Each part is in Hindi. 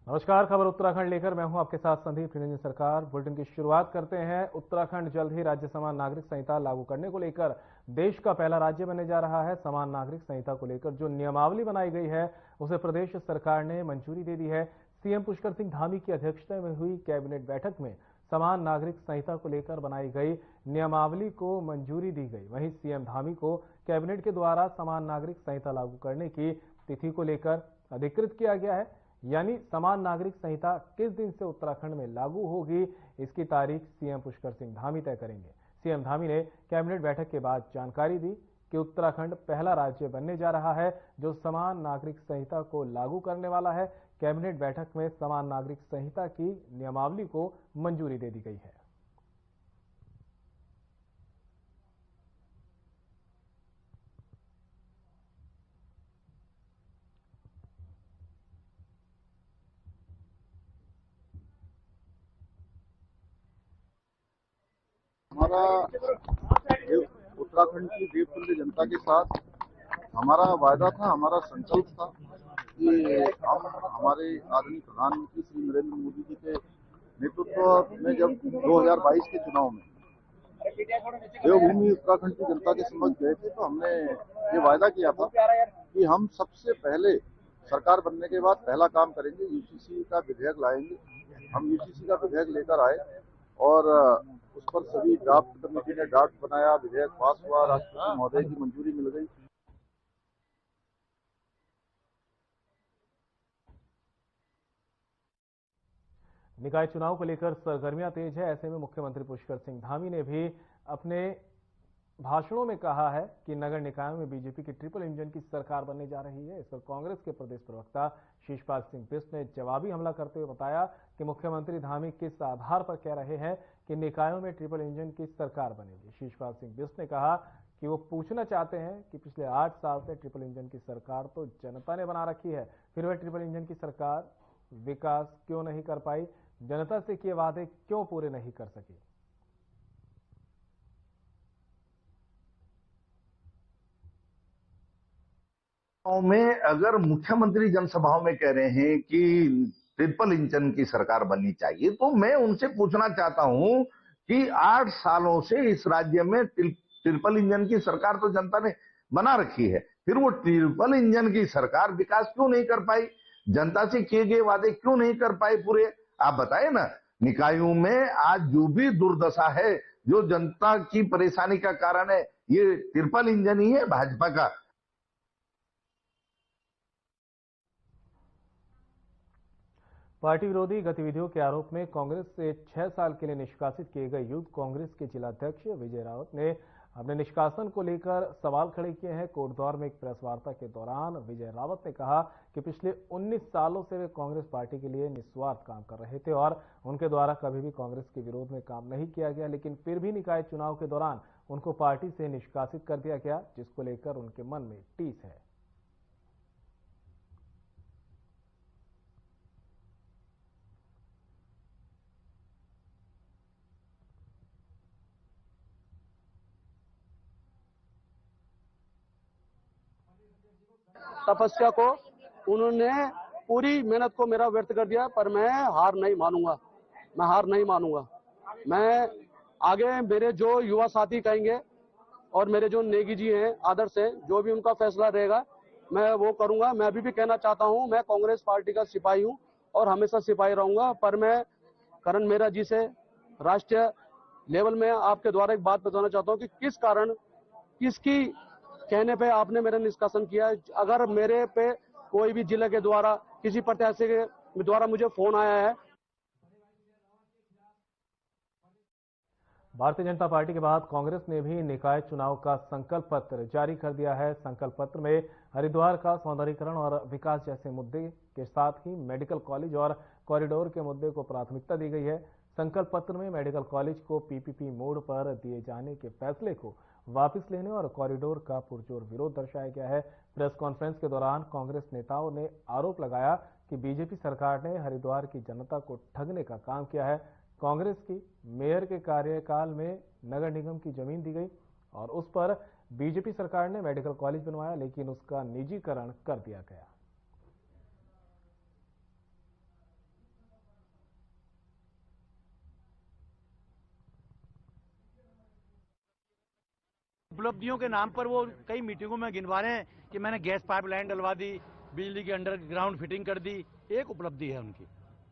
नमस्कार। खबर उत्तराखंड लेकर मैं हूं आपके साथ संदीप निरंजन सरकार। बुलेटिन की शुरुआत करते हैं। उत्तराखंड जल्द ही राज्य समान नागरिक संहिता लागू करने को लेकर देश का पहला राज्य बनने जा रहा है। समान नागरिक संहिता को लेकर जो नियमावली बनाई गई है उसे प्रदेश सरकार ने मंजूरी दे दी है। सीएम पुष्कर सिंह धामी की अध्यक्षता में हुई कैबिनेट बैठक में समान नागरिक संहिता को लेकर बनाई गई नियमावली को मंजूरी दी गई। वहीं सीएम धामी को कैबिनेट के द्वारा समान नागरिक संहिता लागू करने की तिथि को लेकर अधिकृत किया गया है। यानी समान नागरिक संहिता किस दिन से उत्तराखंड में लागू होगी, इसकी तारीख सीएम पुष्कर सिंह धामी तय करेंगे। सीएम धामी ने कैबिनेट बैठक के बाद जानकारी दी कि उत्तराखंड पहला राज्य बनने जा रहा है जो समान नागरिक संहिता को लागू करने वाला है। कैबिनेट बैठक में समान नागरिक संहिता की नियमावली को मंजूरी दे दी गई है। हमारा उत्तराखंड की देवतुल्य जनता के साथ हमारा वायदा था, हमारा संकल्प था कि हम हमारे आदरणीय प्रधानमंत्री श्री नरेंद्र मोदी जी के नेतृत्व में जब 2022 के चुनाव में देवभूमि उत्तराखंड की जनता के समक्ष गए थे तो हमने ये वायदा किया था कि हम सबसे पहले सरकार बनने के बाद पहला काम करेंगे, यूसीसी का विधेयक लाएंगे। हम यूसीसी का विधेयक लेकर आए और उस पर सभी ड्राफ्ट कमेटी ने ड्राफ्ट बनाया, विधेयक पास हुआ, राष्ट्रपति महोदय की मंजूरी मिल गई। निकाय चुनाव को लेकर सरगर्मियां तेज है। ऐसे में मुख्यमंत्री पुष्कर सिंह धामी ने भी अपने भाषणों में कहा है कि नगर निकायों में बीजेपी की ट्रिपल इंजन की सरकार बनने जा रही है। इस पर कांग्रेस के प्रदेश प्रवक्ता शिषपाल सिंह बिष्ट ने जवाबी हमला करते हुए बताया कि मुख्यमंत्री धामी किस आधार पर कह रहे हैं कि निकायों में ट्रिपल इंजन की सरकार बनेगी। शिषपाल सिंह बिष्ट ने कहा कि वो पूछना चाहते हैं कि पिछले 8 साल से ट्रिपल इंजन की सरकार तो जनता ने बना रखी है, फिर वह ट्रिपल इंजन की सरकार विकास क्यों नहीं कर पाई, जनता से किए वादे क्यों पूरे नहीं कर सकी। में अगर मुख्यमंत्री जनसभाओं में कह रहे हैं कि ट्रिपल इंजन की सरकार बननी चाहिए तो मैं उनसे पूछना चाहता हूं कि 8 सालों से इस राज्य में ट्रिपल इंजन की सरकार तो जनता ने बना रखी है, फिर वो ट्रिपल इंजन की सरकार विकास क्यों नहीं कर पाई, जनता से किए गए वादे क्यों नहीं कर पाए पूरे। आप बताए ना, निकायों में आज जो भी दुर्दशा है, जो जनता की परेशानी का कारण है, ये ट्रिपल इंजन ही है भाजपा का। पार्टी विरोधी गतिविधियों के आरोप में कांग्रेस से 6 साल के लिए निष्कासित किए गए यूथ कांग्रेस के जिलाध्यक्ष विजय रावत ने अपने निष्कासन को लेकर सवाल खड़े किए हैं। कोटद्वार में एक प्रेस वार्ता के दौरान विजय रावत ने कहा कि पिछले 19 सालों से वे कांग्रेस पार्टी के लिए निस्वार्थ काम कर रहे थे और उनके द्वारा कभी भी कांग्रेस के विरोध में काम नहीं किया गया, लेकिन फिर भी निकाय चुनाव के दौरान उनको पार्टी से निष्कासित कर दिया गया, जिसको लेकर उनके मन में टीस है। तपस्या को उन्होंने पूरी मेहनत को मेरा व्यर्थ कर दिया, पर मैं हार नहीं मानूंगा। मैं हार नहीं मानूंगा। मैं आगे मेरे जो युवा साथी कहेंगे और मेरे जो नेगी जी हैं आदर्श हैं, जो भी उनका फैसला रहेगा मैं वो करूंगा। मैं अभी भी कहना चाहता हूं, मैं कांग्रेस पार्टी का सिपाही हूं और हमेशा सिपाही रहूंगा। पर मैं करण मेहरा जी से राष्ट्रीय लेवल में आपके द्वारा एक बात बताना चाहता हूं कि किस कारण, किसकी कहने पे आपने मेरा निष्कासन किया। अगर मेरे पे कोई भी जिले के द्वारा किसी प्रत्याशी के द्वारा मुझे फोन आया है। भारतीय जनता पार्टी के बाद कांग्रेस ने भी निकाय चुनाव का संकल्प पत्र जारी कर दिया है। संकल्प पत्र में हरिद्वार का सौंदर्यीकरण और विकास जैसे मुद्दे के साथ ही मेडिकल कॉलेज और कॉरिडोर के मुद्दे को प्राथमिकता दी गई है। संकल्प पत्र में मेडिकल कॉलेज को पीपीपी मोड पर दिए जाने के फैसले को वापस लेने और कॉरिडोर का पुरजोर विरोध दर्शाया गया है। प्रेस कॉन्फ्रेंस के दौरान कांग्रेस नेताओं ने आरोप लगाया कि बीजेपी सरकार ने हरिद्वार की जनता को ठगने का काम किया है। कांग्रेस की मेयर के कार्यकाल में नगर निगम की जमीन दी गई और उस पर बीजेपी सरकार ने मेडिकल कॉलेज बनवाया, लेकिन उसका निजीकरण कर दिया गया। उपलब्धियों के नाम पर वो कई मीटिंगों में गिनवा रहे हैं कि मैंने गैस पाइपलाइन डलवा दी, बिजली की अंडरग्राउंड फिटिंग कर दी। एक उपलब्धि है उनकी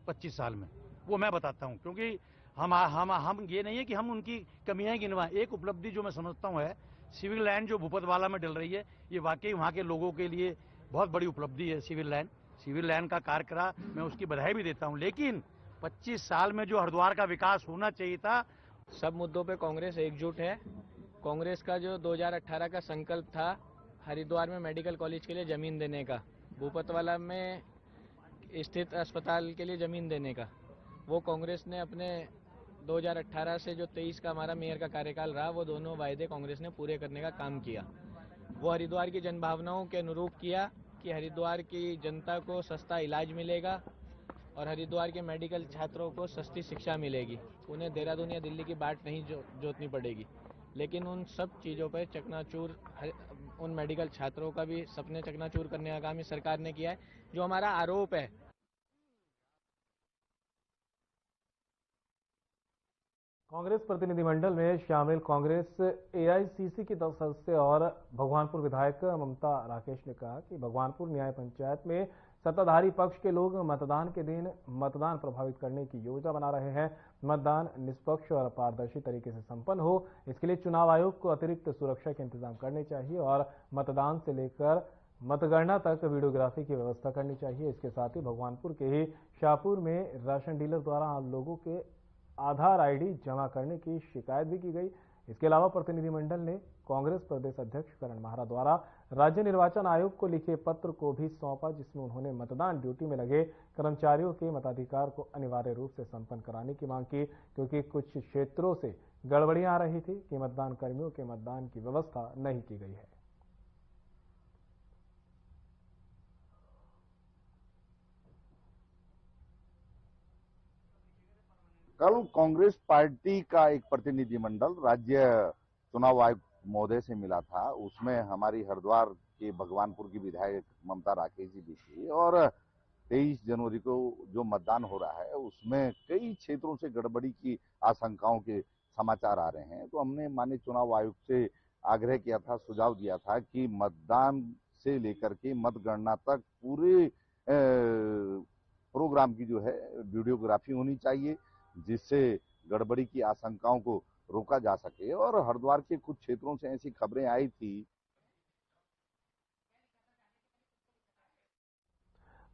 25 साल में, वो मैं बताता हूं, क्योंकि हम ये नहीं है कि हम उनकी कमियां गिनवाएं। एक उपलब्धि जो मैं समझता हूं है सिविल लाइन जो भूपतवाला में डल रही है, ये वाकई वहां के लोगों के लिए बहुत बड़ी उपलब्धि है। सिविल लाइन का कार्य करा, मैं उसकी बधाई भी देता हूं, लेकिन 25 साल में जो हरिद्वार का विकास होना चाहिए था। सब मुद्दों पे कांग्रेस एकजुट है। कांग्रेस का जो 2018 का संकल्प था हरिद्वार में मेडिकल कॉलेज के लिए जमीन देने का, भूपतवाला में स्थित अस्पताल के लिए जमीन देने का, वो कांग्रेस ने अपने 2018 से जो 23 का हमारा मेयर का कार्यकाल रहा, वो दोनों वायदे कांग्रेस ने पूरे करने का काम किया। वो हरिद्वार की जनभावनाओं के अनुरूप किया कि हरिद्वार की जनता को सस्ता इलाज मिलेगा और हरिद्वार के मेडिकल छात्रों को सस्ती शिक्षा मिलेगी। उन्हें देहरादून या दिल्ली की बाट नहीं जोतनी पड़ेगी। लेकिन उन सब चीज़ों पर चकनाचूर, उन मेडिकल छात्रों का भी सपने चकनाचूर करने का काम इस सरकार ने किया है, जो हमारा आरोप है। कांग्रेस प्रतिनिधिमंडल में शामिल कांग्रेस एआईसीसी की सदस्य और भगवानपुर विधायक ममता राकेश ने कहा कि भगवानपुर न्याय पंचायत में सत्ताधारी पक्ष के लोग मतदान के दिन मतदान प्रभावित करने की योजना बना रहे हैं। मतदान निष्पक्ष और पारदर्शी तरीके से संपन्न हो, इसके लिए चुनाव आयोग को अतिरिक्त सुरक्षा के इंतजाम करने चाहिए और मतदान से लेकर मतगणना तक वीडियोग्राफी की व्यवस्था करनी चाहिए। इसके साथ ही भगवानपुर के ही शाहपुर में राशन डीलर द्वारा आम लोगों के आधार आईडी जमा करने की शिकायत भी की गई। इसके अलावा प्रतिनिधिमंडल ने कांग्रेस प्रदेश अध्यक्ष करण माहरा द्वारा राज्य निर्वाचन आयोग को लिखे पत्र को भी सौंपा, जिसमें उन्होंने मतदान ड्यूटी में लगे कर्मचारियों के मताधिकार को अनिवार्य रूप से संपन्न कराने की मांग की, क्योंकि कुछ क्षेत्रों से गड़बड़ियां आ रही थी कि मतदान कर्मियों के मतदान की व्यवस्था नहीं की गई है। कल कांग्रेस पार्टी का एक प्रतिनिधिमंडल राज्य चुनाव आयुक्त महोदय से मिला था। उसमें हमारी हरिद्वार के भगवानपुर की विधायक ममता राकेश जी भी थी और 23 जनवरी को जो मतदान हो रहा है उसमें कई क्षेत्रों से गड़बड़ी की आशंकाओं के समाचार आ रहे हैं। तो हमने माननीय चुनाव आयुक्त से आग्रह किया था, सुझाव दिया था कि मतदान से लेकर के मतगणना तक पूरे प्रोग्राम की जो है वीडियोग्राफी होनी चाहिए, जिससे गड़बड़ी की आशंकाओं को रोका जा सके। और हरिद्वार के कुछ क्षेत्रों से ऐसी खबरें आई थी।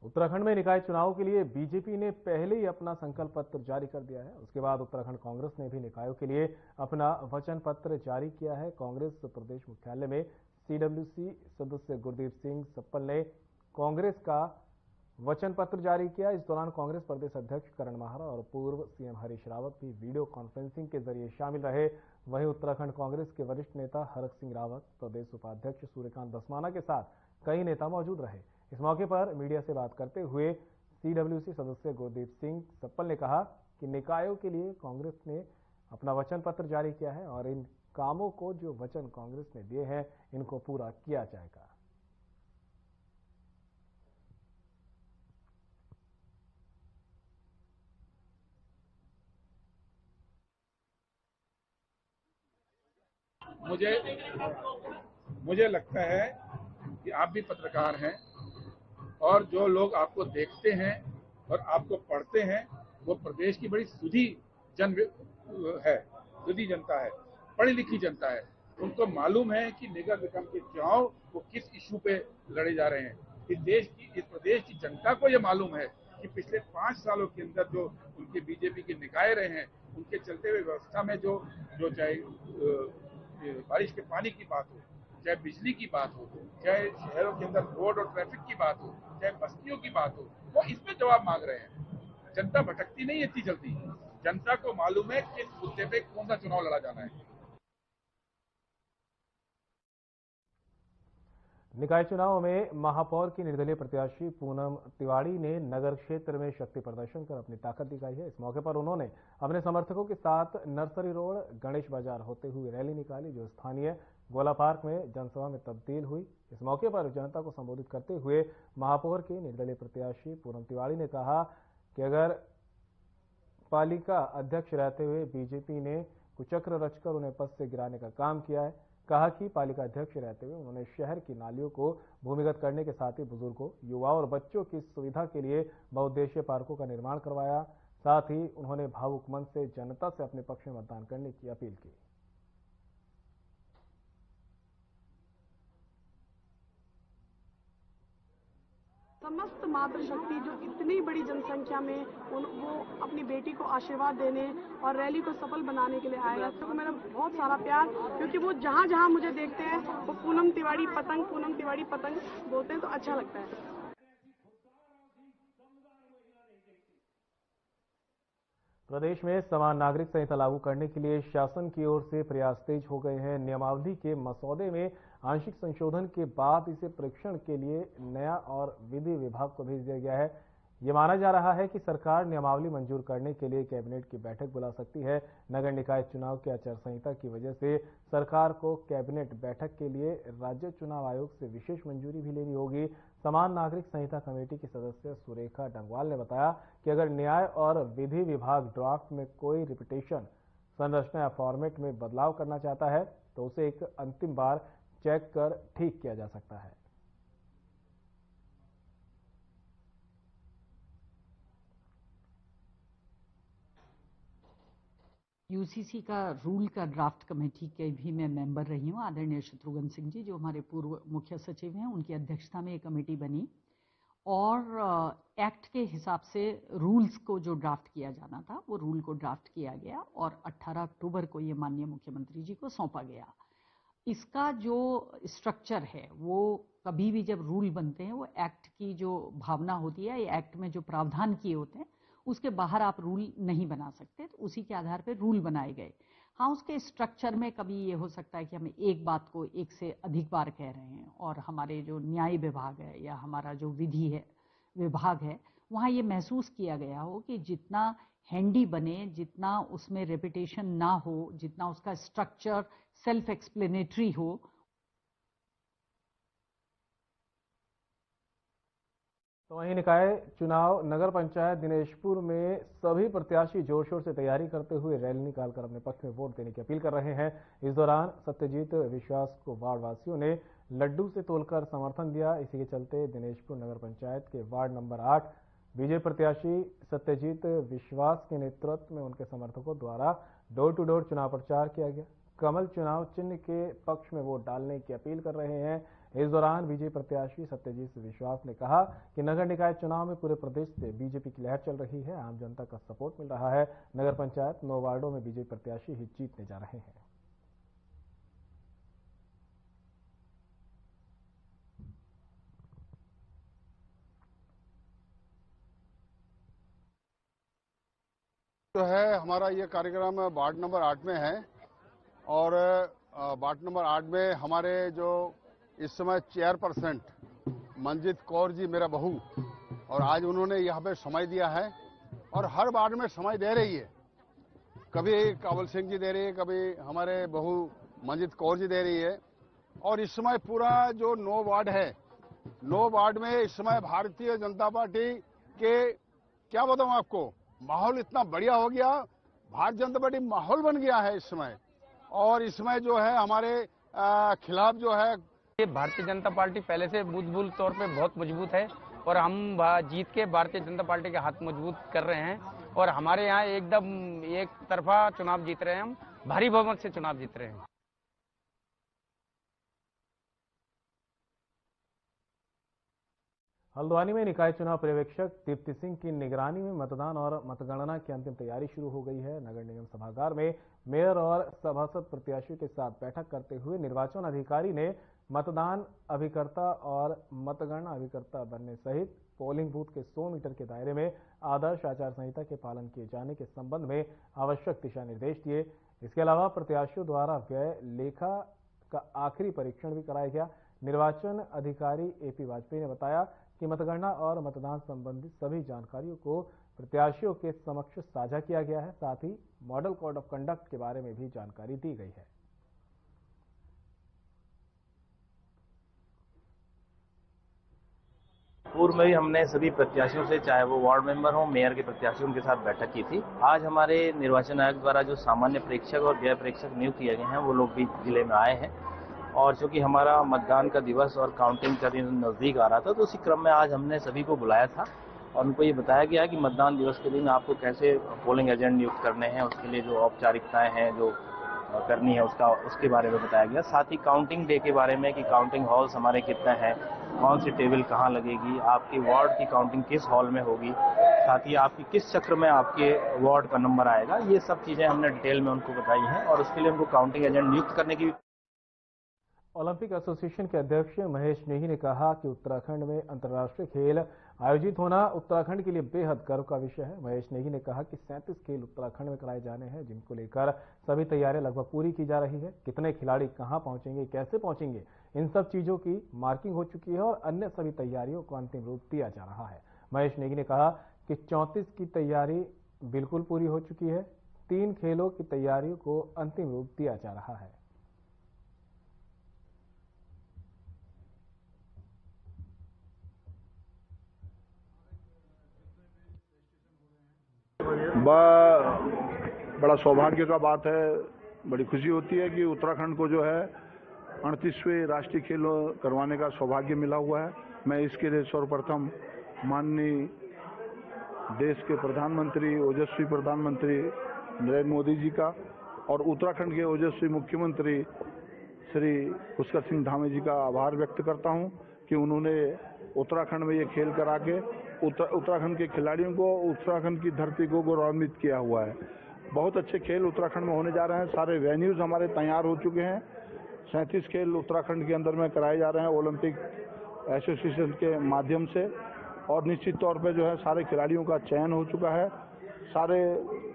उत्तराखंड में निकाय चुनाव के लिए बीजेपी ने पहले ही अपना संकल्प पत्र जारी कर दिया है। उसके बाद उत्तराखंड कांग्रेस ने भी निकायों के लिए अपना वचन पत्र जारी किया है। कांग्रेस प्रदेश मुख्यालय में सीडब्ल्यूसी सदस्य गुरदीप सिंह सप्पल ने कांग्रेस का वचन पत्र जारी किया। इस दौरान कांग्रेस प्रदेश अध्यक्ष करण माहरा और पूर्व सीएम हरीश रावत भी वीडियो कॉन्फ्रेंसिंग के जरिए शामिल रहे। वहीं उत्तराखंड कांग्रेस के वरिष्ठ नेता हरक सिंह रावत, प्रदेश उपाध्यक्ष सूर्यकांत धस्माना के साथ कई नेता मौजूद रहे। इस मौके पर मीडिया से बात करते हुए सीडब्ल्यूसी सदस्य गुरदीप सिंह सप्पल ने कहा कि निकायों के लिए कांग्रेस ने अपना वचन पत्र जारी किया है और इन कामों को जो वचन कांग्रेस ने दिए हैं इनको पूरा किया जाएगा। मुझे लगता है कि आप भी पत्रकार हैं और जो लोग आपको देखते हैं और आपको पढ़ते हैं वो प्रदेश की बड़ी सुधी जनता है, पढ़ी लिखी जनता है। उनको मालूम है कि नगर निगम के चुनाव वो किस इशू पे लड़े जा रहे हैं। इस प्रदेश की जनता को ये मालूम है कि पिछले 5 सालों के अंदर जो उनके बीजेपी के निकाय रहे हैं, उनके चलते हुए व्यवस्था में जो चाहे बारिश के पानी की बात हो, चाहे बिजली की बात हो, चाहे शहरों के अंदर रोड और ट्रैफिक की बात हो, चाहे बस्तियों की बात हो, वो इसमें जवाब मांग रहे हैं। जनता भटकती नहीं इतनी जल्दी। जनता को मालूम है कि किस मुद्दे पे कौन सा चुनाव लड़ा जाना है। निकाय चुनाव में महापौर की निर्दलीय प्रत्याशी पूनम तिवाड़ी ने नगर क्षेत्र में शक्ति प्रदर्शन कर अपनी ताकत दिखाई है। इस मौके पर उन्होंने अपने समर्थकों के साथ नर्सरी रोड गणेश बाजार होते हुए रैली निकाली, जो स्थानीय गोला पार्क में जनसभा में तब्दील हुई। इस मौके पर जनता को संबोधित करते हुए महापौर के निर्दलीय प्रत्याशी पूनम तिवाड़ी ने कहा कि अगर पालिका अध्यक्ष रहते हुए बीजेपी ने कुचक्र रचकर उन्हें पद से गिराने का काम किया है, कहा कि पालिका अध्यक्ष रहते हुए उन्होंने शहर की नालियों को भूमिगत करने के साथ ही बुजुर्गों, युवाओं और बच्चों की सुविधा के लिए बहुउद्देशीय पार्कों का निर्माण करवाया। साथ ही उन्होंने भावुक मन से जनता से अपने पक्ष में मतदान करने की अपील की। समस्त मातृशक्ति जो इतनी बड़ी जनसंख्या में वो अपनी बेटी को आशीर्वाद देने और रैली को सफल बनाने के लिए आए हैं, तो मेरा बहुत सारा प्यार, क्योंकि वो जहाँ जहाँ मुझे देखते हैं वो पूनम तिवारी पतंग बोलते हैं, तो अच्छा लगता है। प्रदेश में समान नागरिक संहिता लागू करने के लिए शासन की ओर से प्रयास तेज हो गए हैं। नियमावली के मसौदे में आंशिक संशोधन के बाद इसे परीक्षण के लिए नया और विधि विभाग को भेज दिया गया है। ये माना जा रहा है कि सरकार नियमावली मंजूर करने के लिए कैबिनेट की बैठक बुला सकती है। नगर निकाय चुनाव की आचार संहिता की वजह से सरकार को कैबिनेट बैठक के लिए राज्य चुनाव आयोग से विशेष मंजूरी भी लेनी होगी। समान नागरिक संहिता कमेटी की सदस्य सुरेखा डंगवाल ने बताया कि अगर न्याय और विधि विभाग ड्राफ्ट में कोई रिपीटेशन, संरचना या फॉर्मेट में बदलाव करना चाहता है तो उसे एक अंतिम बार चेक कर ठीक किया जा सकता है। यूसीसी का रूल का ड्राफ्ट कमेटी के भी मैं मेंबर रही हूँ। आदरणीय शत्रुघ्न सिंह जी जो हमारे पूर्व मुख्य सचिव हैं, उनकी अध्यक्षता में एक कमेटी बनी और एक्ट के हिसाब से रूल्स को जो ड्राफ्ट किया जाना था वो रूल को ड्राफ्ट किया गया और 18 अक्टूबर को ये माननीय मुख्यमंत्री जी को सौंपा गया। इसका जो स्ट्रक्चर है वो कभी भी जब रूल बनते हैं वो एक्ट की जो भावना होती है, एक्ट में जो प्रावधान किए होते हैं उसके बाहर आप रूल नहीं बना सकते, तो उसी के आधार पर रूल बनाए गए। हाँ, उसके स्ट्रक्चर में कभी ये हो सकता है कि हम एक बात को एक से अधिक बार कह रहे हैं और हमारे जो न्याय विभाग है या हमारा जो विधि है विभाग है वहाँ ये महसूस किया गया हो कि जितना हैंडी बने, जितना उसमें रेपिटेशन ना हो, जितना उसका स्ट्रक्चर सेल्फ एक्सप्लेनेटरी हो। तो वहीं निकाय चुनाव नगर पंचायत दिनेशपुर में सभी प्रत्याशी जोर शोर से तैयारी करते हुए रैली निकालकर अपने पक्ष में वोट देने की अपील कर रहे हैं। इस दौरान सत्यजीत विश्वास को वार्ड वासियों ने लड्डू से तोलकर समर्थन दिया। इसी के चलते दिनेशपुर नगर पंचायत के वार्ड नंबर 8 बीजेपी प्रत्याशी सत्यजीत विश्वास के नेतृत्व में उनके समर्थकों द्वारा डोर टू डोर चुनाव प्रचार किया गया। कमल चुनाव चिन्ह के पक्ष में वोट डालने की अपील कर रहे हैं। इस दौरान बीजेपी प्रत्याशी सत्यजीत विश्वास ने कहा कि नगर निकाय चुनाव में पूरे प्रदेश से बीजेपी की लहर चल रही है, आम जनता का सपोर्ट मिल रहा है। नगर पंचायत 9 वार्डों में बीजेपी प्रत्याशी ही जीतने जा रहे हैं। जो है हमारा ये कार्यक्रम वार्ड नंबर 8 में है और वार्ड नंबर 8 में हमारे जो इस समय चेयरपर्सन मंजित कौर जी मेरा बहू, और आज उन्होंने यहाँ पे समय दिया है और हर वार्ड में समय दे रही है। कभी काबल सिंह जी दे रही है, कभी हमारे बहू मंजित कौर जी दे रही है। और इस समय पूरा जो 9 वार्ड है, 9 वार्ड में इस समय भारतीय जनता पार्टी के क्या बताऊं आपको, माहौल इतना बढ़िया हो गया, भारतीय जनता पार्टी माहौल बन गया है इस समय। और इसमें जो है हमारे खिलाफ जो है भारतीय जनता पार्टी पहले से बूथ तौर पे बहुत मजबूत है और हम जीत के भारतीय जनता पार्टी के हाथ मजबूत कर रहे हैं और हमारे यहाँ एकदम एक तरफा चुनाव जीत रहे हैं, हम भारी बहुमत से चुनाव जीत रहे हैं। हल्द्वानी में निकाय चुनाव पर्यवेक्षक दीप्ति सिंह की निगरानी में मतदान और मतगणना की अंतिम तैयारी शुरू हो गई है। नगर निगम सभागार में मेयर और सभासद प्रत्याशियों के साथ बैठक करते हुए निर्वाचन अधिकारी ने मतदान अभिकर्ता और मतगणना अभिकर्ता बनने सहित पोलिंग बूथ के 100 मीटर के दायरे में आदर्श आचार संहिता के पालन किए जाने के संबंध में आवश्यक दिशा निर्देश दिए। इसके अलावा प्रत्याशियों द्वारा व्यय लेखा का आखिरी परीक्षण भी कराया गया। निर्वाचन अधिकारी एपी वाजपेयी ने बताया कि मतगणना और मतदान संबंधी सभी जानकारियों को प्रत्याशियों के समक्ष साझा किया गया है। साथ ही मॉडल कोड ऑफ कंडक्ट के बारे में भी जानकारी दी गई है। पूर्व में भी हमने सभी प्रत्याशियों से, चाहे वो वार्ड मेंबर हो, मेयर के प्रत्याशियों उनके साथ बैठक की थी। आज हमारे निर्वाचन आयोग द्वारा जो सामान्य प्रेक्षक और व्यय प्रेक्षक नियुक्त किए गए हैं वो लोग भी जिले में आए हैं, और चूंकि हमारा मतदान का दिवस और काउंटिंग का दिन नजदीक आ रहा था, तो उसी क्रम में आज हमने सभी को बुलाया था और उनको ये बताया गया कि मतदान दिवस के दिन आपको कैसे पोलिंग एजेंट नियुक्त करने हैं, उसके लिए जो औपचारिकताएं हैं जो करनी है उसके बारे में बताया गया। साथ ही काउंटिंग डे के बारे में कि काउंटिंग हॉल्स हमारे कितने हैं, कौन सी टेबल कहाँ लगेगी, आपके वार्ड की काउंटिंग किस हॉल में होगी, साथ ही आपकी किस चक्र में आपके वार्ड का नंबर आएगा, ये सब चीजें हमने डिटेल में उनको बताई हैं और उसके लिए उनको काउंटिंग एजेंट नियुक्त करने की। ओलंपिक एसोसिएशन के अध्यक्ष महेश नेगी ने कहा कि उत्तराखंड में अंतर्राष्ट्रीय खेल आयोजित होना उत्तराखंड के लिए बेहद गर्व का विषय है। महेश नेगी ने कहा कि 37 खेल उत्तराखंड में कराए जाने हैं, जिनको लेकर सभी तैयारियां लगभग पूरी की जा रही है। कितने खिलाड़ी कहां पहुंचेंगे, कैसे पहुंचेंगे, इन सब चीजों की मार्किंग हो चुकी है और अन्य सभी तैयारियों को अंतिम रूप दिया जा रहा है। महेश नेगी ने कहा कि 34 की तैयारी बिल्कुल पूरी हो चुकी है, 3 खेलों की तैयारियों को अंतिम रूप दिया जा रहा है। बड़ा सौभाग्य का बात है, बड़ी खुशी होती है कि उत्तराखंड को जो है 38वें राष्ट्रीय खेल करवाने का सौभाग्य मिला हुआ है। मैं इसके लिए सर्वप्रथम माननीय देश के प्रधानमंत्री, ओजस्वी प्रधानमंत्री नरेंद्र मोदी जी का और उत्तराखंड के ओजस्वी मुख्यमंत्री श्री पुष्कर सिंह धामी जी का आभार व्यक्त करता हूं कि उन्होंने उत्तराखंड में ये खेल करा के उत्तराखंड के खिलाड़ियों को, उत्तराखंड की धरती को गौरवान्वित किया हुआ है। बहुत अच्छे खेल उत्तराखंड में होने जा रहे हैं। सारे वेन्यूज हमारे तैयार हो चुके हैं। 37 खेल उत्तराखंड के अंदर में कराए जा रहे हैं ओलंपिक एसोसिएशन के माध्यम से, और निश्चित तौर पे जो है सारे खिलाड़ियों का चयन हो चुका है। सारे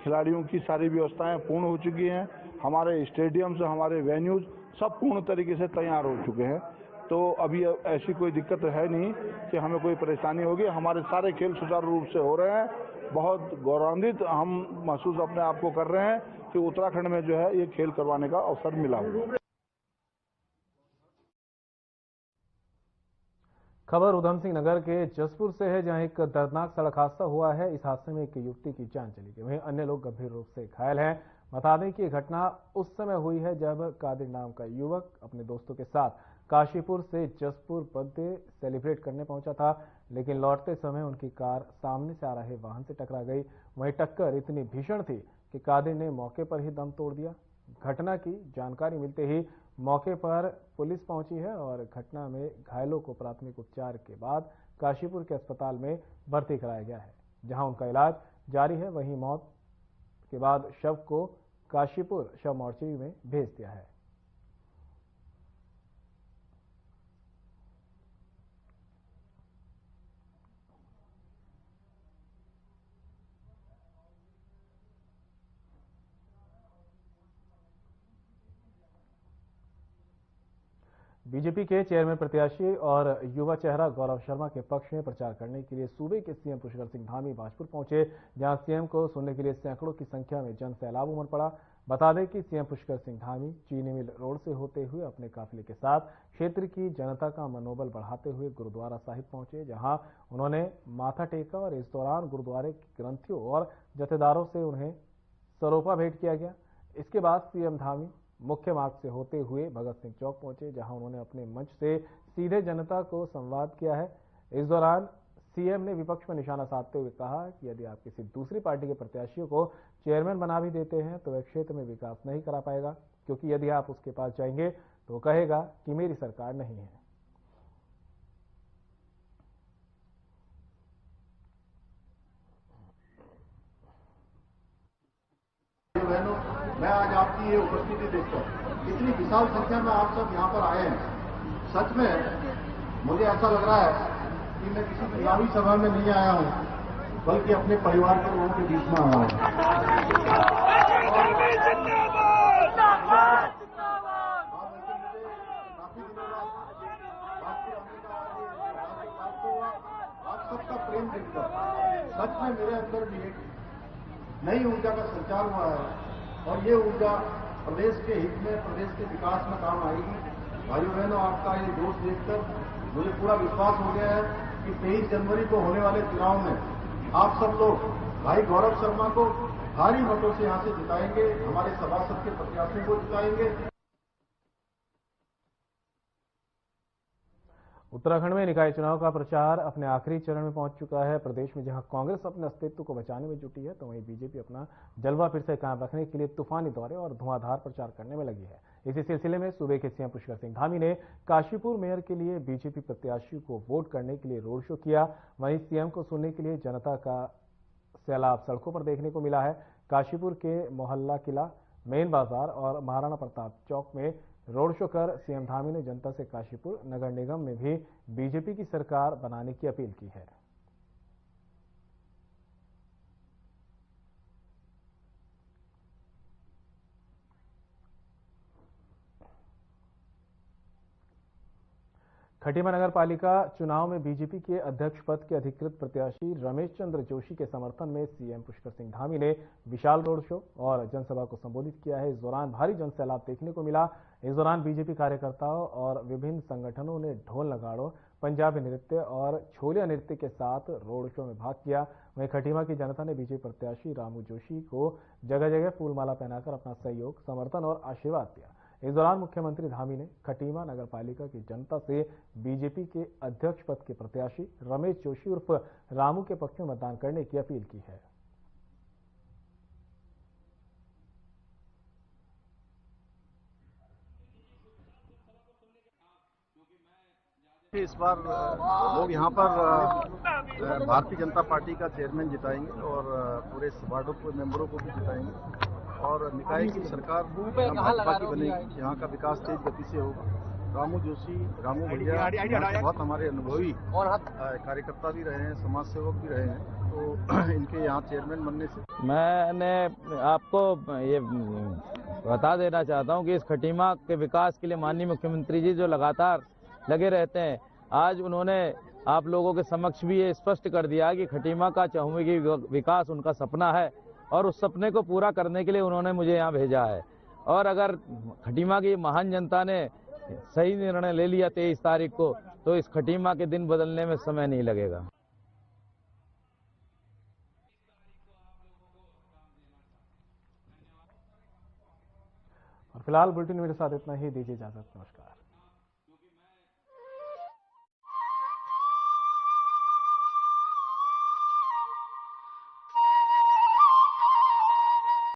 खिलाड़ियों की सारी व्यवस्थाएं पूर्ण हो चुकी हैं। हमारे स्टेडियम्स, हमारे वेन्यूज सब पूर्ण तरीके से तैयार हो चुके हैं। तो अभी ऐसी कोई दिक्कत है नहीं कि हमें कोई परेशानी होगी। हमारे सारे खेल सुचारू रूप से हो रहे हैं। बहुत गौरवान्वित हम महसूस अपने आप को कर रहे हैं कि उत्तराखंड में जो है ये खेल करवाने का अवसर मिला हुआ। खबर उधम सिंह नगर के जसपुर से है, जहां एक दर्दनाक सड़क हादसा हुआ है। इस हादसे में एक युवती की जान चली गई, वहीं अन्य लोग गंभीर रूप से घायल हैं। बता दें कि यह घटना उस समय हुई है जब कादिर नाम का युवक अपने दोस्तों के साथ काशीपुर से जसपुर बर्थडे सेलिब्रेट करने पहुंचा था, लेकिन लौटते समय उनकी कार सामने से आ रहे वाहन से टकरा गई। वहीं टक्कर इतनी भीषण थी कि कादिर ने मौके पर ही दम तोड़ दिया। घटना की जानकारी मिलते ही मौके पर पुलिस पहुंची है और घटना में घायलों को प्राथमिक उपचार के बाद काशीपुर के अस्पताल में भर्ती कराया गया है, जहां उनका इलाज जारी है। वहीं मौत के बाद शव को काशीपुर शव मोर्चरी में भेज दिया है। बीजेपी के चेयरमैन प्रत्याशी और युवा चेहरा गौरव शर्मा के पक्ष में प्रचार करने के लिए सूबे के सीएम पुष्कर सिंह धामी बाजपुर पहुंचे, जहां सीएम को सुनने के लिए सैकड़ों की संख्या में जन सैलाब उमड़ पड़ा। बता दें कि सीएम पुष्कर सिंह धामी चीनी मिल रोड से होते हुए अपने काफिले के साथ क्षेत्र की जनता का मनोबल बढ़ाते हुए गुरुद्वारा साहिब पहुंचे, जहां उन्होंने माथा टेका और इस दौरान गुरुद्वारे के ग्रंथियों और जथेदारों से उन्हें सरोपा भेंट किया गया। इसके बाद सीएम धामी मुख्य मार्ग से होते हुए भगत सिंह चौक पहुंचे, जहां उन्होंने अपने मंच से सीधे जनता को संवाद किया है। इस दौरान सीएम ने विपक्ष पर निशाना साधते हुए कहा कि यदि आप किसी दूसरी पार्टी के प्रत्याशियों को चेयरमैन बना भी देते हैं तो वह क्षेत्र में विकास नहीं करा पाएगा, क्योंकि यदि आप उसके पास जाएंगे तो वो कहेगा कि मेरी सरकार नहीं है। मैं आज आपकी ये उपस्थिति देखकर इतनी विशाल संख्या में आप सब यहाँ पर आए हैं, सच में मुझे ऐसा लग रहा है कि मैं किसी चुनावी सभा में नहीं आया हूँ, बल्कि अपने परिवार के लोगों के बीच में आया हूँ। आप सबका प्रेम देखकर सच में मेरे अंदर भी एक नई ऊर्जा का संचार हुआ है, और ये ऊर्जा प्रदेश के हित में, प्रदेश के विकास में काम आएगी। भाइयों बहनों, आपका ये जोश देखकर मुझे पूरा विश्वास हो गया है कि 23 जनवरी को होने वाले चुनाव में आप सब लोग भाई गौरव शर्मा को भारी मतों से यहाँ से जिताएंगे, हमारे सभासद के प्रत्याशियों को जिताएंगे। उत्तराखंड में निकाय चुनाव का प्रचार अपने आखिरी चरण में पहुंच चुका है। प्रदेश में जहां कांग्रेस अपने अस्तित्व को बचाने में जुटी है, तो वहीं बीजेपी अपना जलवा फिर से कायम रखने के लिए तूफानी दौरे और धुआंधार प्रचार करने में लगी है। इसी सिलसिले में सूबे के सीएम पुष्कर सिंह धामी ने काशीपुर मेयर के लिए बीजेपी प्रत्याशी को वोट करने के लिए रोड शो किया। वहीं सीएम को सुनने के लिए जनता का सैलाब सड़कों पर देखने को मिला है। काशीपुर के मोहल्ला किला, मेन बाजार और महाराणा प्रताप चौक में रोड शो कर सीएम धामी ने जनता से काशीपुर नगर निगम में भी बीजेपी की सरकार बनाने की अपील की है। खटीमा नगर पालिका चुनाव में बीजेपी के अध्यक्ष पद के अधिकृत प्रत्याशी रमेश चंद्र जोशी के समर्थन में सीएम पुष्कर सिंह धामी ने विशाल रोड शो और जनसभा को संबोधित किया है। इस दौरान भारी जनसैलाब देखने को मिला। इस दौरान बीजेपी कार्यकर्ताओं और विभिन्न संगठनों ने ढोल नगाड़ों, पंजाबी नृत्य और छोलिया नृत्य के साथ रोड शो में भाग किया। वहीं खटीमा की जनता ने बीजेपी प्रत्याशी रामू जोशी को जगह जगह फूलमाला पहनाकर अपना सहयोग, समर्थन और आशीर्वाद दिया। इस दौरान मुख्यमंत्री धामी ने खटीमा नगर पालिका की जनता से बीजेपी के अध्यक्ष पद के प्रत्याशी रमेश जोशी उर्फ रामू के पक्ष में मतदान करने की अपील की है। इस बार लोग यहाँ पर भारतीय जनता पार्टी का चेयरमैन जिताएंगे और पूरे वार्डों के मेंबरों को भी जिताएंगे और निकाय की सरकार भाजपा की बनेगी। यहाँ का विकास तेज गति से होगा। रामू भैया बहुत हमारे अनुभवी कार्यकर्ता भी रहे हैं, समाज सेवक भी रहे हैं, तो इनके यहाँ चेयरमैन बनने से मैंने आपको ये बता देना चाहता हूँ कि इस खटीमा के विकास के लिए माननीय मुख्यमंत्री जी जो लगातार लगे रहते हैं, आज उन्होंने आप लोगों के समक्ष भी ये स्पष्ट कर दिया कि खटीमा का चहुमुखी विकास उनका सपना है और उस सपने को पूरा करने के लिए उन्होंने मुझे यहाँ भेजा है। और अगर खटीमा की महान जनता ने सही निर्णय ले लिया 23 तारीख को, तो इस खटीमा के दिन बदलने में समय नहीं लगेगा। और फिलहाल बुलेटिन मेरे साथ इतना ही। दीजिए इजाजत। नमस्कार।